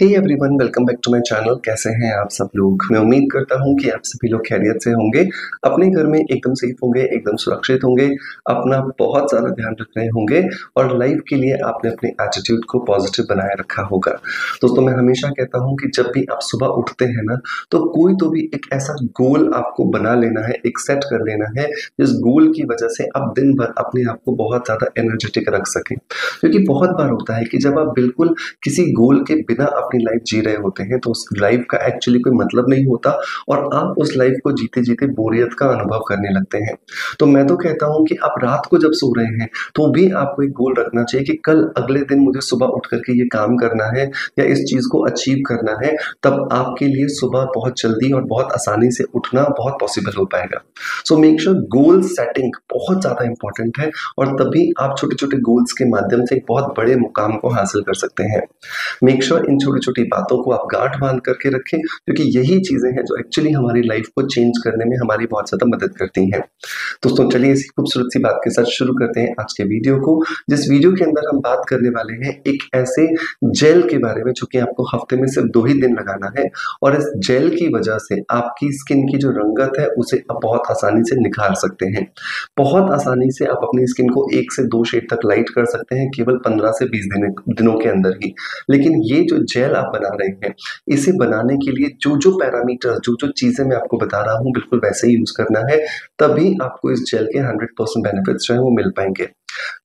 Hey everyone, welcome back to my channel. कैसे हैं आप सब लोग? मैं उम्मीद करता हूं कि आप सभी लोग खैरियत से होंगे, अपने घर में एकदम सेफ होंगे, एकदम सुरक्षित होंगे, अपना बहुत ज़्यादा ध्यान रख रहे होंगे और लाइफ के लिए आपने अपने एटीट्यूड को पॉजिटिव बनाए रखा होगा। दोस्तों, मैं हमेशा कहता हूं कि जब भी आप सुबह उठते हैं ना, तो कोई तो भी एक ऐसा गोल आपको बना लेना है, एक सेट कर लेना है, जिस गोल की वजह से आप दिन भर अपने आप को बहुत ज़्यादा एनर्जेटिक रख सकें। क्योंकि बहुत बार होता है कि जब आप बिल्कुल किसी गोल के बिना अपनी लाइफ जी रहे होते हैं तो उस लाइफ का एक्चुअली कोई मतलब नहीं होता और आप उस लाइफ को जीते जीते बोरियत का अनुभव करने लगते हैं। तो मैं तो कहता हूं कि आप रात को जब सो रहे हैं तो भी आपको एक गोल रखना चाहिए कि कल अगले दिन मुझे सुबह उठ करके ये काम करना है या इस चीज को अचीव करना है। तब आपके लिए सुबह बहुत जल्दी और बहुत आसानी से उठना बहुत पॉसिबल हो पाएगा। So make sure goal setting बहुत ज्यादा इंपॉर्टेंट है और तभी आप छोटे छोटे गोल्स के माध्यम से एक बहुत बड़े मुकाम को हासिल कर सकते हैं। मेक श्योर इन छोटी छोटी बातों को आप गांठ बांध करके रखें, क्योंकि यही चीजें हैं जो एक्चुअली हमारी लाइफ को चेंज करने में हमारी बहुत ज्यादा मदद करती हैं। दोस्तों, चलिए इसी खूबसूरत सी बात के साथ शुरू करते हैं आज के वीडियो को। जिस वीडियो के अंदर हम बात करने वाले हैं एक ऐसे जेल के बारे में जो कि आपको हफ्ते में सिर्फ 2 ही दिन लगाना है और इस जेल की वजह से आपकी स्किन की जो रंगत है उसे आप बहुत आसानी से निखार सकते हैं। बहुत आसानी से आप अपनी स्किन को 1 से 2 शेड तक लाइट कर सकते हैं केवल 15 से 20 दिनों के अंदर ही। लेकिन ये जो जेल आप बना रहे हैं, इसे बनाने के लिए जो जो पैरामीटर, जो जो चीजें मैं आपको बता रहा हूं बिल्कुल वैसे ही यूज करना है, तभी आपको इस जेल के 100% बेनिफिट्स जो है वो मिल पाएंगे।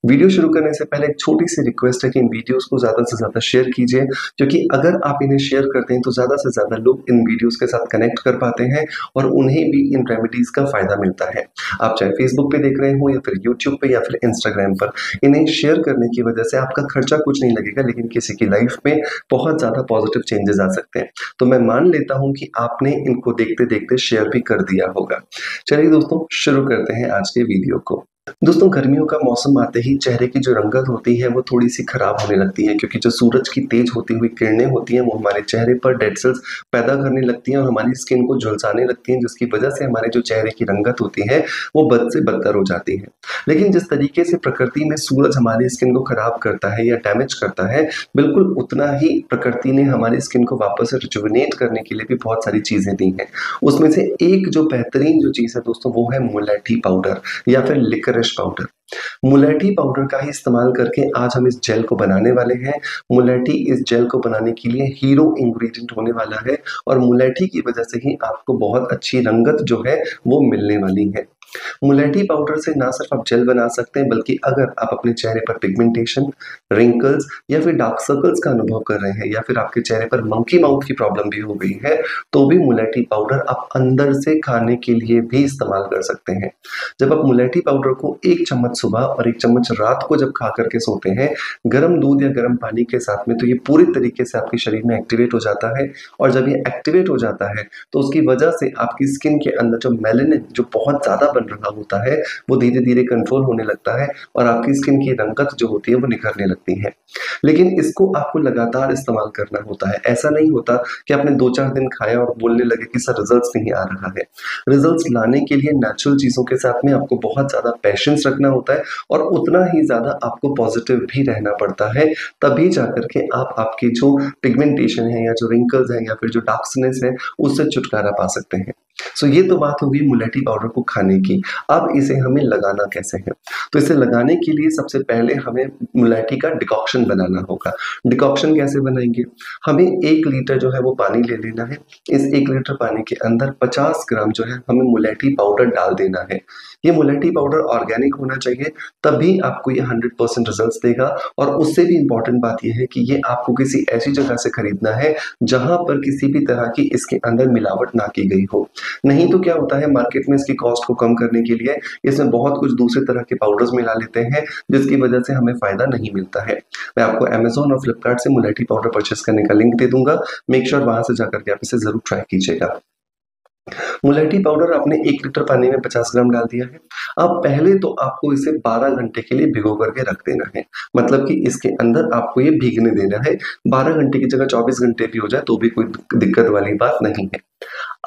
वीडियो शुरू करने से पहले एक छोटी सी रिक्वेस्ट है कि इन वीडियोस को ज्यादा से ज्यादा शेयर कीजिए, क्योंकि अगर आप इन्हें शेयर करते हैं तो ज्यादा से ज्यादा लोग इन वीडियोस के साथ कनेक्ट कर पाते हैं और उन्हें भी इन रेमेडीज का फायदा मिलता है। आप चाहे फेसबुक पे देख रहे हो या फिर यूट्यूब पे या फिर इंस्टाग्राम पर, इन्हें शेयर करने की वजह से आपका खर्चा कुछ नहीं लगेगा, लेकिन किसी की लाइफ में बहुत ज्यादा पॉजिटिव चेंजेस आ सकते हैं। तो मैं मान लेता हूं कि आपने इनको देखते देखते शेयर भी कर दिया होगा। चलिए दोस्तों, शुरू करते हैं आज के वीडियो को। दोस्तों, गर्मियों का मौसम आते ही चेहरे की जो रंगत होती है वो थोड़ी सी खराब होने लगती है, क्योंकि जो सूरज की तेज होती हुई किरणें होती हैं वो हमारे चेहरे पर डेड सेल्स पैदा करने लगती हैं और हमारी स्किन को झुलसाने लगती हैं, जिसकी वजह से हमारे जो चेहरे की रंगत होती है वो बद से बदतर हो जाती है। लेकिन जिस तरीके से प्रकृति में सूरज हमारी स्किन को खराब करता है या डैमेज करता है, बिल्कुल उतना ही प्रकृति ने हमारी स्किन को वापस से रिजुविनेट करने के लिए भी बहुत सारी चीजें दी हैं। उसमें से एक जो बेहतरीन जो चीज है दोस्तों, वो है मुलेठी पाउडर या फिर लिकरिश पाउडर। मुलेठी पाउडर का ही इस्तेमाल करके आज हम इस जेल को बनाने वाले हैं। मुलेठी इस जेल को बनाने के लिए हीरो इंग्रेडिएंट होने वाला है और मुलेठी की वजह से ही आपको बहुत अच्छी रंगत जो है वो मिलने वाली है। मुलेठी पाउडर से ना सिर्फ आप जेल बना सकते हैं, बल्कि अगर आप अपने चेहरे पर पिगमेंटेशन, रिंकल्स या फिर डार्क सर्कल्स का अनुभव कर रहे हैं या फिर आपके चेहरे पर मंकी माउथ की प्रॉब्लम भी हो गई है, तो भी मुलेठी पाउडर आप अंदर से खाने के लिए भी इस्तेमाल कर सकते हैं। जब आप मुलेठी पाउडर को 1 चम्मच सुबह और 1 चम्मच रात को जब खा करके सोते हैं गर्म दूध या गर्म पानी के साथ में, तो ये पूरी तरीके से आपके शरीर में एक्टिवेट हो जाता है और जब ये एक्टिवेट हो जाता है तो उसकी वजह से आपकी स्किन के अंदर जो मेलानिन जो बहुत ज्यादा बन रहा होता है वो धीरे धीरे कंट्रोल होने लगता है और आपकी स्किन की रंगत जो होती है वो निखरने लगती है। लेकिन इसको आपको लगातार इस्तेमाल करना होता है। ऐसा नहीं होता कि आपने 2-4 दिन खाया और बोलने लगे कि सर रिजल्ट्स नहीं आ रहा है। रिजल्ट्स लाने के लिए नेचुरल चीजों के साथ में आपको बहुत ज्यादा पेशेंस रखना होता है और उतना ही ज्यादा आपको पॉजिटिव भी रहना पड़ता है, तभी जाकर के आप आपकी जो पिगमेंटेशन है या जो रिंकल्स है या फिर जो डार्कनेस है उससे छुटकारा पा सकते हैं। सो ये तो बात होगी मुलेठी पाउडर को खाने की। अब इसे हमें लगाना कैसे है? तो इसे लगाने के लिए सबसे पहले हमें मुलेठी का डिकॉक्शन बनाना होगा। डिकॉक्शन कैसे बनाएंगे? हमें 1 लीटर जो है वो पानी ले लेना है। इस 1 लीटर पानी के अंदर 50 ग्राम जो है हमें मुलेठी पाउडर डाल देना है। ये मुलेठी पाउडर ऑर्गेनिक होना चाहिए, तभी आपको ये 100% रिजल्ट्स देगा। और उससे भी इंपॉर्टेंट बात यह है कि ये आपको किसी ऐसी जगह से खरीदना है जहां पर किसी भी तरह की इसके अंदर मिलावट ना की गई हो। नहीं तो क्या होता है, मार्केट में इसकी कॉस्ट को कम करने के लिए इसमें बहुत कुछ दूसरे तरह के पाउडर्स मिला लेते हैं, जिसकी वजह से हमें फायदा नहीं मिलता है। मैं आपको Amazon और फ्लिपकार्ट से मुलेठी पाउडर परचेस करने का लिंक दे दूंगा। मेक श्योर वहां से जाकर के आप इसे जरूर ट्राई कीजिएगा। मुलेठी पाउडर आपने 1 लीटर पानी में 50 ग्राम डाल दिया है। अब पहले तो आपको इसे 12 घंटे के लिए भिगो करके रख देना है। मतलब कि इसके अंदर आपको ये भीगने देना है। 12 घंटे की जगह 24 घंटे भी हो जाए तो भी कोई दिक्कत वाली बात नहीं है।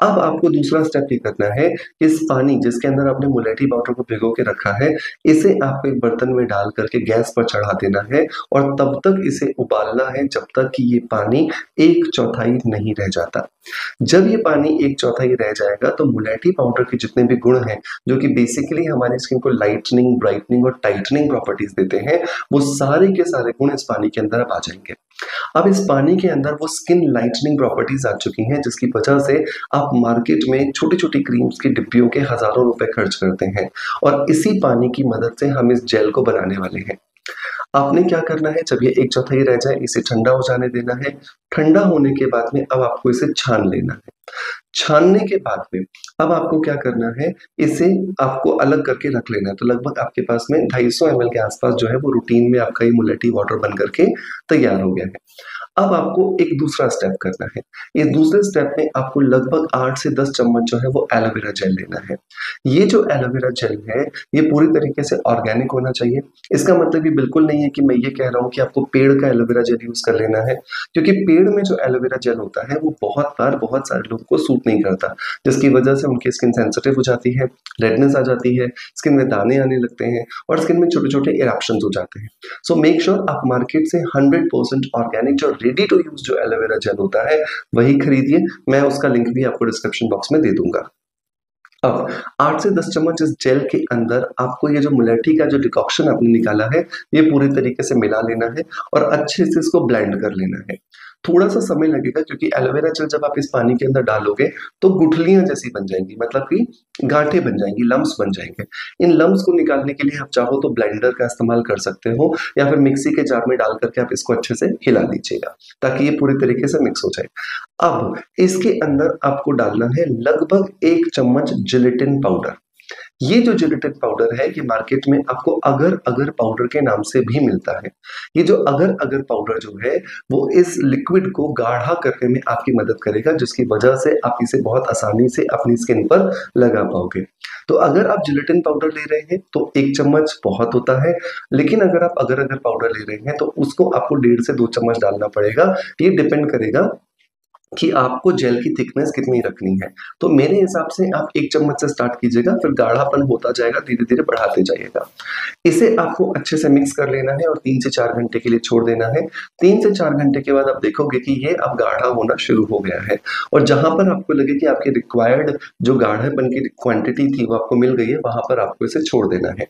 अब आपको दूसरा स्टेप ये करना है, इस पानी जिसके अंदर आपने मुलेठी पाउडर को भिगो के रखा है, इसे आपको एक बर्तन में डाल करके गैस पर चढ़ा देना है और तब तक इसे उबालना है जब तक कि ये पानी 1/4 नहीं रह जाता। जब ये पानी 1/4 रह जाएगा तो मुलेठी पाउडर के जितने भी गुण हैं, जो कि बेसिकली हमारी स्किन को लाइटनिंग, ब्राइटनिंग और टाइटनिंग प्रॉपर्टीज देते हैं, वो सारे के सारे गुण इस पानी के अंदर अब आ जाएंगे। अब इस पानी के अंदर वो स्किन लाइटनिंग प्रॉपर्टीज आ चुकी हैं, जिसकी वजह से आप मार्केट में छोटी-छोटी क्रीम्स की डिब्बियों के हज़ारों रुपए खर्च करते हैं और इसी पानी की मदद से हम इस जेल को बनाने वाले हैं। आपने क्या करना है, जब ये 1/4 रह जाए इसे ठंडा हो जाने देना है। ठंडा होने के बाद में अब आपको इसे छान लेना है। छानने के बाद में अब आपको क्या करना है, इसे आपको अलग करके रख लेना है। तो लगभग आपके पास में 250 ml के आसपास जो है वो रूटीन में आपका ये मुलेठी वाटर बन करके तैयार हो गया है। अब आपको एक दूसरा स्टेप करना है। इस दूसरे स्टेप में आपको लगभग 8 से 10 चम्मच जो है वो एलोवेरा जेल लेना है। ये जो एलोवेरा जेल है, ये पूरी तरीके से ऑर्गेनिक होना चाहिए। इसका मतलब ये बिल्कुल नहीं है कि मैं ये कह रहा हूँ कि आपको पेड़ का एलोवेरा जेल यूज़ कर लेना है, क्योंकि पेड़ में जो एलोवेरा जेल होता है वो बहुत बार बहुत सारे लोगों को सूट नहीं करता, जिसकी वजह से उनकी स्किन सेंसिटिव हो जाती है, रेडनेस आ जाती है, स्किन में दाने आने लगते हैं और स्किन में छोटे-छोटे इरप्शंस हो जाते हैं। सो मेक श्योर आप मार्केट से 100% ऑर्गेनिक जो रेडी टू यूज़ जो एलोवेरा जेल होता है, वही खरीदिए। मैं उसका लिंक भी आपको डिस्क्रिप्शन बॉक्स में दे दूँगा। अब 8 से 10 चम्मच इस जेल के अंदर आपको ये जो मुलेठी का जो डिकॉक्शन आपने निकाला है, ये पूरी तरीके से मिला लेना है और अच्छे से इसको ब्लेंड कर लेना है। थोड़ा-सा समय लगेगा क्योंकि एलोवेरा जेल जब आप इस पानी के अंदर डालोगे, तो गुठलियाँ जैसी बन जाएँगी, मतलब कि गाँठें बन जाएँगी, लम्प्स बन जाएँगे। इन लम्प्स को निकालने के लिए आप चाहो तो ब्लेंडर का इस्तेमाल कर सकते हो या फिर मिक्सी के जार में डाल करके आप इसको अच्छे से हिला लीजिएगा, ताकि ये पूरी तरीके से मिक्स हो जाए। अब इसके अंदर आपको डालना है लगभग 1 चम्मच जिलेटिन पाउडर। ये जो जिलेटिन पाउडर है, ये मार्केट में आपको अगर-अगर पाउडर के नाम से भी मिलता है। ये जो अगर-अगर पाउडर जो है, वो इस लिक्विड को गाढ़ा करने में आपकी मदद करेगा, जिसकी वजह से आप इसे बहुत आसानी से अपनी स्किन पर लगा पाओगे। तो अगर आप जिलेटिन पाउडर ले रहे हैं, तो 1 चम्मच बहुत होता है, लेकिन अगर आप अगर-अगर पाउडर ले रहे हैं, तो उसको आपको 1.5 से 2 चम्मच डालना पड़ेगा। ये डिपेंड करेगा कि आपको जेल की थिकनेस कितनी रखनी है। तो मेरे हिसाब से आप 1 चम्मच से स्टार्ट कीजिएगा, फिर गाढ़ापन होता जाएगा, धीरे-धीरे बढ़ाते जाइएगा। इसे आपको अच्छे से मिक्स कर लेना है और 3 से 4 घंटे के लिए छोड़ देना है। 3 से 4 घंटे के बाद आप देखोगे कि ये अब गाढ़ा होना शुरू हो गया है और जहाँ पर आपको लगे कि आपके रिक्वायर्ड जो गाढ़ेपन की क्वांटिटी थी, वो आपको मिल गई है, वहाँ पर आपको इसे छोड़ देना है।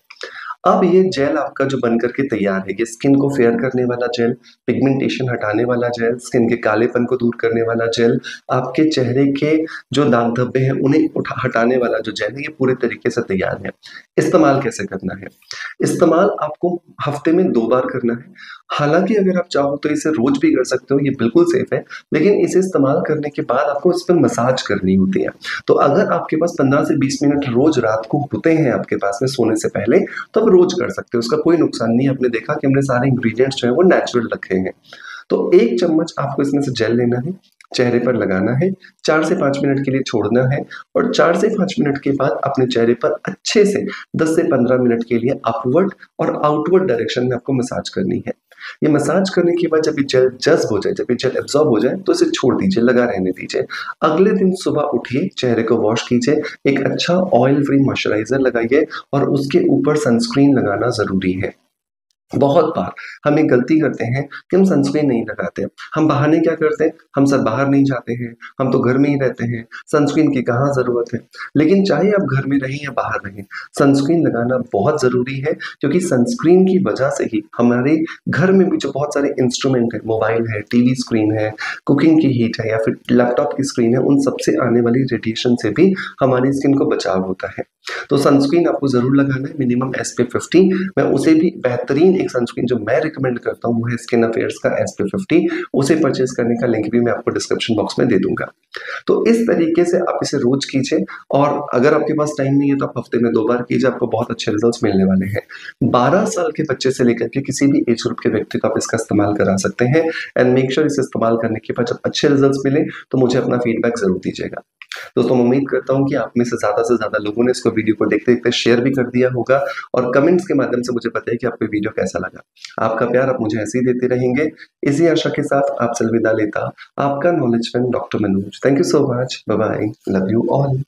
अब ये जेल आपका जो बन करके तैयार है, ये स्किन को फेयर करने वाला जेल, पिगमेंटेशन हटाने वाला जेल, स्किन के कालेपन को दूर करने वाला जेल, आपके चेहरे के जो दाग धब्बे हैं उन्हें हटाने वाला जो जेल है, ये पूरे तरीके से तैयार है। इस्तेमाल कैसे करना है? इस्तेमाल आपको हफ्ते में 2 बार करना है। हालाँकि अगर आप चाहो तो इसे रोज़ भी कर सकते हो, ये बिल्कुल सेफ है, लेकिन इसे इस्तेमाल करने के बाद आपको इस पे मसाज करनी होती है। तो अगर आपके पास 15 से 20 मिनट रोज़ रात को होते हैं आपके पास में सोने से पहले, तो आप रोज़ कर सकते हो, उसका कोई नुकसान नहीं है। आपने देखा कि हमने सारे इंग्रीडिएंट्स जो हैं वो नेचुरल रखे हैं। तो 1 चम्मच आपको इसमें से जेल लेना है, चेहरे पर लगाना है, 4 से 5 मिनट के लिए छोड़ना है और 4 से 5 मिनट के बाद अपने चेहरे पर अच्छे से 10 से 15 मिनट के लिए अपवर्ड और आउटवर्ड डायरेक्शन में आपको मसाज करनी है। ये मसाज करने के बाद जब ये जेल जज़्ब हो जाए, जब ये जेल एब्ज़ॉर्ब हो जाए, तो इसे छोड़ दीजिए, लगा रहने दीजिए। अगले दिन सुबह उठिए, चेहरे को वॉश कीजिए, एक अच्छा ऑयल फ्री मॉइस्चराइज़र लगाइए और उसके ऊपर सनस्क्रीन लगाना ज़रूरी है। बहुत बार हम एक गलती करते हैं कि हम सनस्क्रीन नहीं लगाते। हम बहाने क्या करते हैं, हम सब बाहर नहीं जाते हैं, हम तो घर में ही रहते हैं, सनस्क्रीन की कहाँ ज़रूरत है। लेकिन चाहे आप घर में रहें या बाहर रहें, सनस्क्रीन लगाना बहुत ज़रूरी है, क्योंकि सनस्क्रीन की वजह से ही हमारे घर में भी जो बहुत सारे इंस्ट्रूमेंट हैं, मोबाइल है, टीवी स्क्रीन है, कुकिंग की हीट है या फिर लैपटॉप की स्क्रीन है, उन सबसे आने वाली रेडिएशन से भी हमारी स्किन को बचाव होता है। तो सनस्क्रीन आपको ज़रूर लगाना है, मिनिमम एसपीएफ 50। मैं उसे भी बेहतरीन एक सनस्क्रीन जो मैं रिकमेंड करता हूँ वो है स्किन अफेयर्स का एसपीएफ 50। उसे परचेज़ करने का लिंक भी मैं आपको डिस्क्रिप्शन बॉक्स में दे दूँगा। तो इस तरीके से आप इसे रोज़ कीजिए और अगर आपके पास टाइम नहीं है तो आप हफ्ते में 2 बार कीजिए, आपको बहुत अच्छे रिजल्ट्स मिलने वाले हैं। 12 साल के बच्चे से लेकर के किसी भी एज ग्रुप के व्यक्ति को आप इसका इस्तेमाल करा सकते हैं एंड मेक श्योर इसे इस्तेमाल करने के बाद जब अच्छे रिजल्ट्स मिले तो मुझे अपना फीडबैक ज़रूर दीजिएगा। दोस्तों मैं उम्मीद करता हूँ कि आप में से ज़्यादा लोगों ने इसको वीडियो को देखते-देखते शेयर भी कर दिया होगा और कमेंट्स के माध्यम से मुझे बताइए कि आपको ये वीडियो कैसा लगा। आपका प्यार आप मुझे ऐसे ही देते रहेंगे। इसी आशा के साथ आपसे अलविदा लेता आपका knowledge friend doctor Manoj. Thank you so much. Bye bye. Love you all.